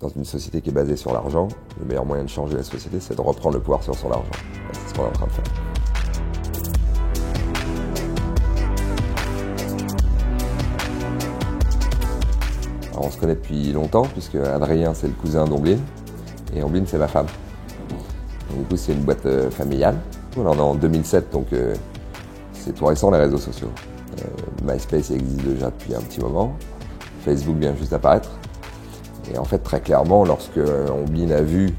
Dans une société qui est basée sur l'argent, le meilleur moyen de changer la société, c'est de reprendre le pouvoir sur son argent. C'est ce qu'on est en train de faire. Alors, on se connaît depuis longtemps, puisque Adrien, c'est le cousin d'Omblin, et Omblin, c'est ma femme. Donc, du coup, c'est une boîte familiale. Voilà, on est en 2007, donc c'est tout récent, les réseaux sociaux. MySpace existe déjà depuis un petit moment. Facebook vient juste d'apparaître. Et en fait, très clairement, lorsque Omblin a vu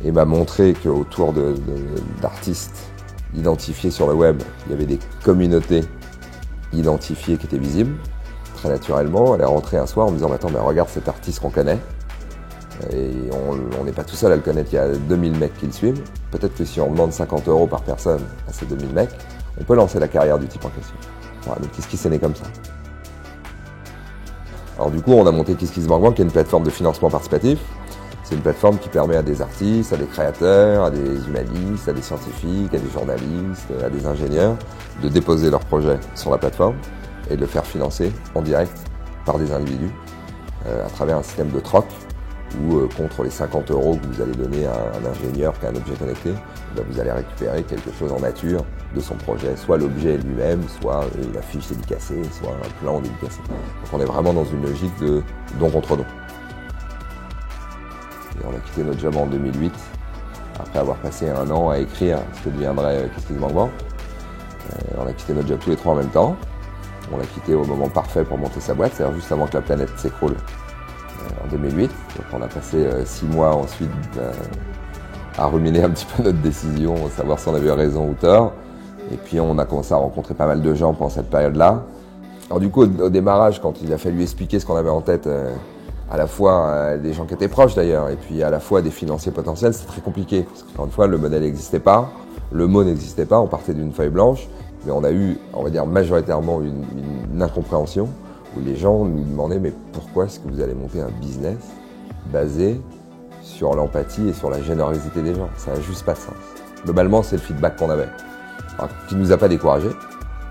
et m'a montré qu'autour d'artistes identifiés sur le web, il y avait des communautés identifiées qui étaient visibles, très naturellement, elle est rentrée un soir en me disant « Attends, mais regarde cet artiste qu'on connaît. » Et on n'est pas tout seul à le connaître, il y a 2000 mecs qui le suivent. Peut-être que si on demande 50 € par personne à ces 2000 mecs, on peut lancer la carrière du type en question. Voilà, donc Kiss Kiss est né comme ça. Alors du coup, on a monté Kiss Kiss Bank Bank, qui est une plateforme de financement participatif. C'est une plateforme qui permet à des artistes, à des créateurs, à des humanistes, à des scientifiques, à des journalistes, à des ingénieurs, de déposer leurs projets sur la plateforme et de le faire financer en direct par des individus à travers un système de troc où contre les 50 € que vous allez donner à un ingénieur qui a un objet connecté, vous allez récupérer quelque chose en nature de son projet, soit l'objet lui-même, soit une affiche dédicacée, soit un plan dédicacé. Donc on est vraiment dans une logique de don contre don. Et on a quitté notre job en 2008, après avoir passé un an à écrire ce que deviendrait Kiss Kiss Bank Bank. On a quitté notre job tous les trois en même temps. On l'a quitté au moment parfait pour monter sa boîte, c'est-à-dire juste avant que la planète s'écroule en 2008. Donc on a passé 6 mois ensuite à ruminer un petit peu notre décision, savoir si on avait raison ou tort. Et puis on a commencé à rencontrer pas mal de gens pendant cette période-là. Alors du coup, au démarrage, quand il a fallu expliquer ce qu'on avait en tête, à la fois des gens qui étaient proches d'ailleurs, et puis à la fois des financiers potentiels, c'était très compliqué. Parce qu'encore une fois, le modèle n'existait pas, le mot n'existait pas, on partait d'une feuille blanche, mais on a eu, on va dire, majoritairement une incompréhension, où les gens nous demandaient « mais pourquoi est-ce que vous allez monter un business basé sur l'empathie et sur la générosité des gens ?» Ça n'a juste pas de sens. Globalement, c'est le feedback qu'on avait. Alors, qui ne nous a pas découragés,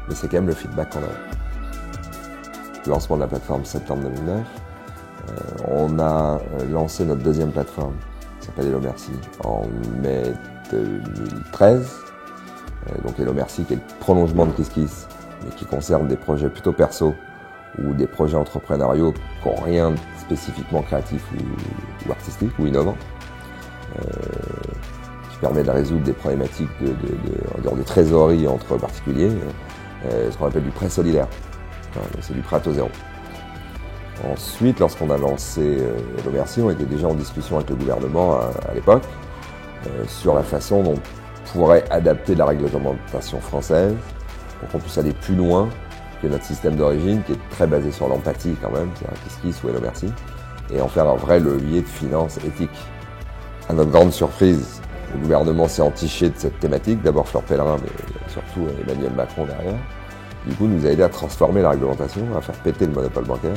mais c'est quand même le feedback qu'on avait. Le lancement de la plateforme septembre 2009. On a lancé notre deuxième plateforme, qui s'appelle Hello Merci, en mai 2013. Donc Hello Merci, qui est le prolongement de Kiss Kiss, mais qui concerne des projets plutôt perso ou des projets entrepreneuriaux qui n'ont rien de spécifiquement créatif ou artistique ou innovant, qui permet de résoudre des problématiques de trésorerie entre particuliers, ce qu'on appelle du prêt solidaire. C'est du prêt à taux zéro. Ensuite, lorsqu'on a lancé Hello Merci, on était déjà en discussion avec le gouvernement à l'époque sur la façon dont on pourrait adapter la réglementation française pour qu'on puisse aller plus loin que notre système d'origine, qui est très basé sur l'empathie quand même, c'est-à-dire Kiss Kiss ou Hello Merci, et en faire un vrai levier de finance éthique. À notre grande surprise, le gouvernement s'est entiché de cette thématique, d'abord Fleur Pellerin, mais surtout Emmanuel Macron derrière. Du coup, nous a aidé à transformer la réglementation, à faire péter le monopole bancaire,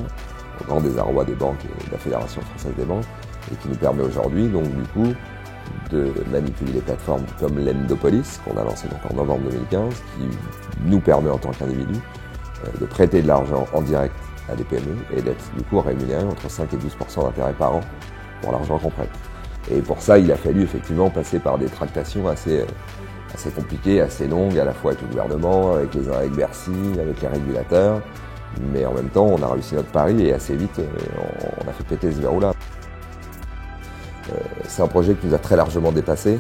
au grand désarroi des banques et de la Fédération française des banques, et qui nous permet aujourd'hui, donc du coup, de manipuler les plateformes comme l'Endopolis, qu'on a lancé donc en novembre 2015, qui nous permet en tant qu'individu de prêter de l'argent en direct à des PME et d'être du coup rémunéré entre 5 et 12% d'intérêt par an pour l'argent qu'on prête. Et pour ça, il a fallu effectivement passer par des tractations assez compliquées, assez longues, à la fois avec le gouvernement, avec Bercy, avec les régulateurs, mais en même temps, on a réussi notre pari et assez vite, on a fait péter ce verrou-là. C'est un projet qui nous a très largement dépassé.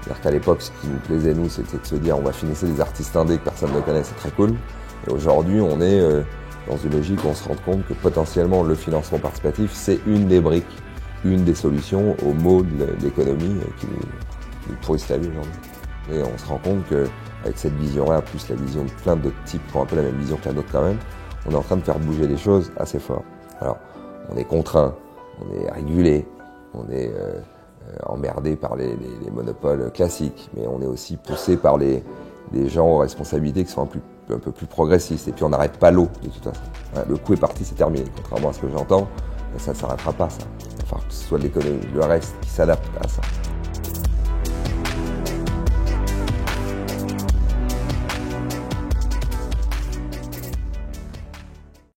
C'est-à-dire qu'à l'époque, ce qui nous plaisait, nous, c'était de se dire on va financer des artistes indés que personne ne connaît, c'est très cool. Et aujourd'hui, on est dans une logique où on se rend compte que potentiellement le financement participatif, c'est une des briques, une des solutions aux maux de l'économie qui nous pourrissent la vie aujourd'hui. Et on se rend compte qu'avec cette vision-là, plus la vision de plein d'autres types qui ont un peu la même vision que la nôtre quand même, on est en train de faire bouger les choses assez fort. Alors, on est contraint, on est régulé, on est emmerdé par les monopoles classiques, mais on est aussi poussé par des gens aux responsabilités qui sont un peu plus progressistes. Et puis on n'arrête pas l'eau, de toute façon. Le coup est parti, c'est terminé. Contrairement à ce que j'entends, ça ne s'arrêtera pas, ça. Il va falloir que ce soit l'économie, le reste qui s'adapte à ça.